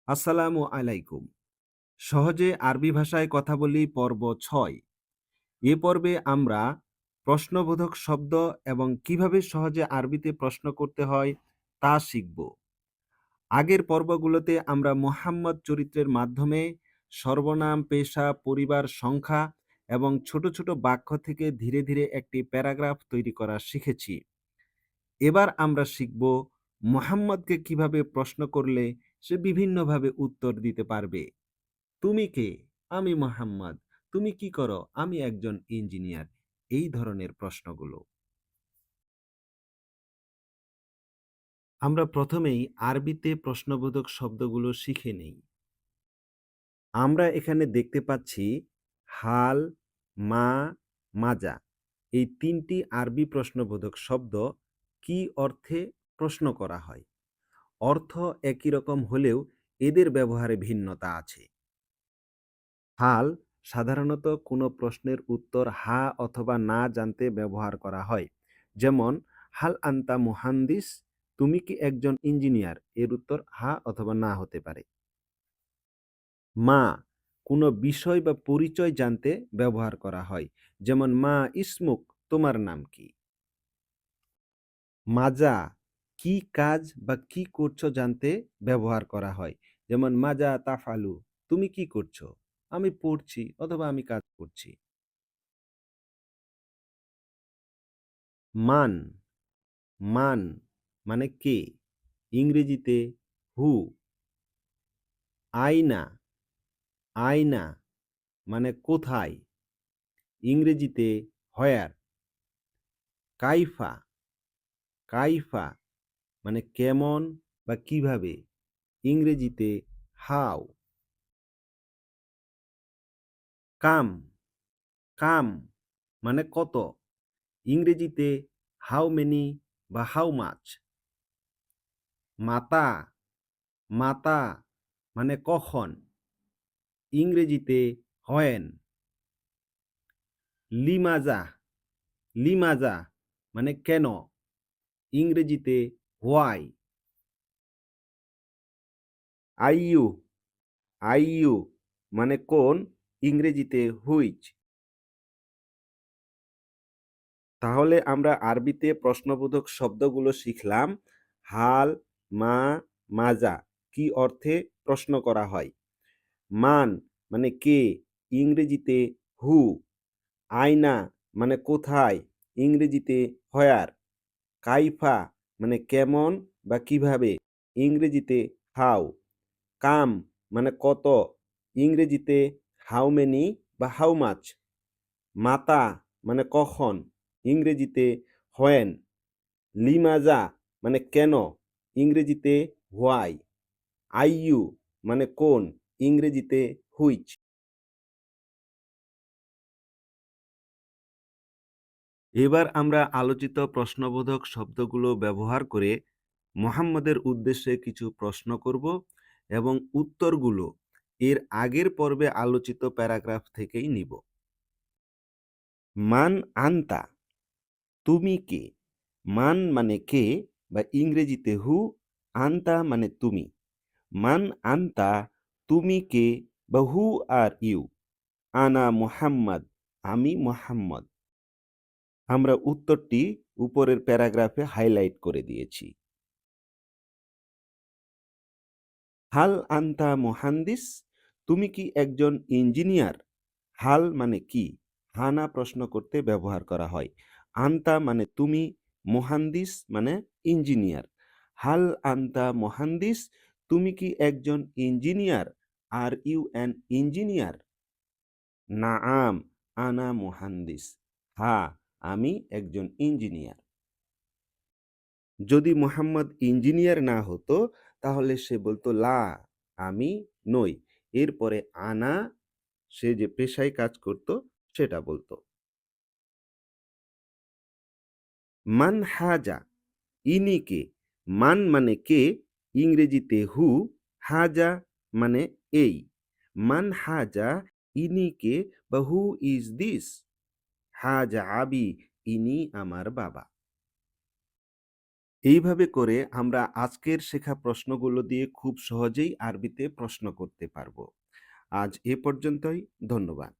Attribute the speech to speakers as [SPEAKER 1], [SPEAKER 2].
[SPEAKER 1] আসসালামু আলাইকুম। সহজে আরবি ভাষায় কথা বলি পর্ব ৬। এ পর্বে আমরা প্রশ্নবোধক শব্দ এবং কিভাবে সহজে আরবিতে প্রশ্ন করতে হয় তা শিখব। আগের পর্বগুলোতে আমরা মুহাম্মদ চরিত্রের মাধ্যমে সর্বনাম, পেশা, পরিবার, সংখ্যা এবং ছোট ছোট বাক্য থেকে ধীরে ধীরে একটি প্যারাগ্রাফ তৈরি করা শিখেছি। এবার আমরা শিখব মুহাম্মদকে কিভাবে প্রশ্ন করলে সে বিভিন্নভাবে উত্তর দিতে পারবে। তুমি কে? আমি মোহাম্মদ। তুমি কি করো? আমি একজন ইঞ্জিনিয়ার। এই ধরনের প্রশ্নগুলো। আমরা প্রথমেই আরবিতে প্রশ্নবোধক শব্দগুলো শিখে নেই। আমরা এখানে দেখতে পাচ্ছি হাল, মা, মাজা। এই ৩টি আরবি প্রশ্নবোধক শব্দ কি অর্থে প্রশ্ন করা হয়? অর্থ একই রকম হলেও এদের ব্যবহারে ভিন্নতা আছে। হাল সাধারণত কোনো প্রশ্নের উত্তর হা অথবা না জানতে ব্যবহার করা হয়। যেমন হাল আনতা মুহান্দিস, তুমি কি একজন ইঞ্জিনিয়ার? এর উত্তর হা অথবা না হতে পারে। মা কোনো বিষয় বা পরিচয় জানতে ব্যবহার করা হয়। যেমন মা ইসমুক, তোমার নাম কি? মাজা কি কাজ বা কি করছো জানতে ব্যবহার করা হয়। যেমন মাজা তাফালু, তুমি কি করছো? আমি পড়ছি অথবা আমি কাজ করছি। মান মান মানে কে, ইংরেজিতে হু। আয়না আয়না মানে কোথায়, ইংরেজিতে হোয়ার। কাইফা কাইফা মানে কেমন বা কিভাবে, ইংরেজিতে হাউ। কাম কাম মানে কত, ইংরেজিতে হাউ মেনি বা হাউ মাচ। মাতা মাতা মানে কখন, ইংরেজিতে হোয়েন। লিমাজা লিমাজা মানে কেন, ইংরেজিতে হোয়াই। আইইউ আইইউ মানে কোন, ইংরেজিতে হুইচ। তাহলে আমরা আরবিতে প্রশ্নবোধক শব্দগুলো শিখলাম। হাল, মা, মাজা কি অর্থে প্রশ্ন করা হয়। মান মানে কে, ইংরেজিতে হু। আয়না মানে কোথায়, ইংরেজিতে হোয়ার। কাইফা মানে কেমন বা কিভাবে, ইংরেজিতে হাউ। কাম মানে কত, ইংরেজিতে হাউ মেনি বা হাউ মাচ। মাতা মানে কখন, ইংরেজিতে হোয়েন। লিমাজা মানে কেন, ইংরেজিতে হোয়াই। আইইউ মানে কোন, ইংরেজিতে হুইচ। এবার আমরা আলোচিত প্রশ্নবোধক শব্দগুলো ব্যবহার করে মুহাম্মদের উদ্দেশ্যে কিছু প্রশ্ন করব এবং উত্তরগুলো এর আগের পর্বে আলোচিত প্যারাগ্রাফ থেকেই নিব। মান আনতা, তুমি কে। মান মানে কে বা ইংরেজিতে হু। আনতা মানে তুমি। মান আনতা, তুমি কে বা হু আর ইউ। আনা মুহাম্মদ, আমি মুহাম্মদ। আমরা উত্তরটি উপরের প্যারাগ্রাফে হাইলাইট করে দিয়েছি। হাল আনতা মুহান্দিস, তুমি কি একজন ইঞ্জিনিয়ার। হাল মানে কি, হানা প্রশ্ন করতে ব্যবহার করা হয়। আনতা মানে তুমি, মুহান্দিস মানে ইঞ্জিনিয়ার। হাল আনতা মুহান্দিস, তুমি কি একজন engineer. Are you an engineer. নাআম আনা মুহান্দিস, হ্যাঁ আমি একজন ইঞ্জিনিয়ার। যদি মুহাম্মদ ইঞ্জিনিয়ার না হতো তাহলে সে বলতো লা, আমি নই। এরপরে আনা, সে যে পেশায় কাজ করত সেটা বলতো। মান হাজা, ইনি কে। মান মানে কে, ইংরেজিতে হু। হাজা মানে এই। মান হাজা, ইনি কে বা হু ইজ দিস। হাজা আবি, ইনি আমার বাবা। এইভাবে করে আমরা আজকের শেখা প্রশ্নগুলো দিয়ে খুব সহজেই আরবিতে প্রশ্ন করতে পারবো। আজ এ পর্যন্তই। ধন্যবাদ।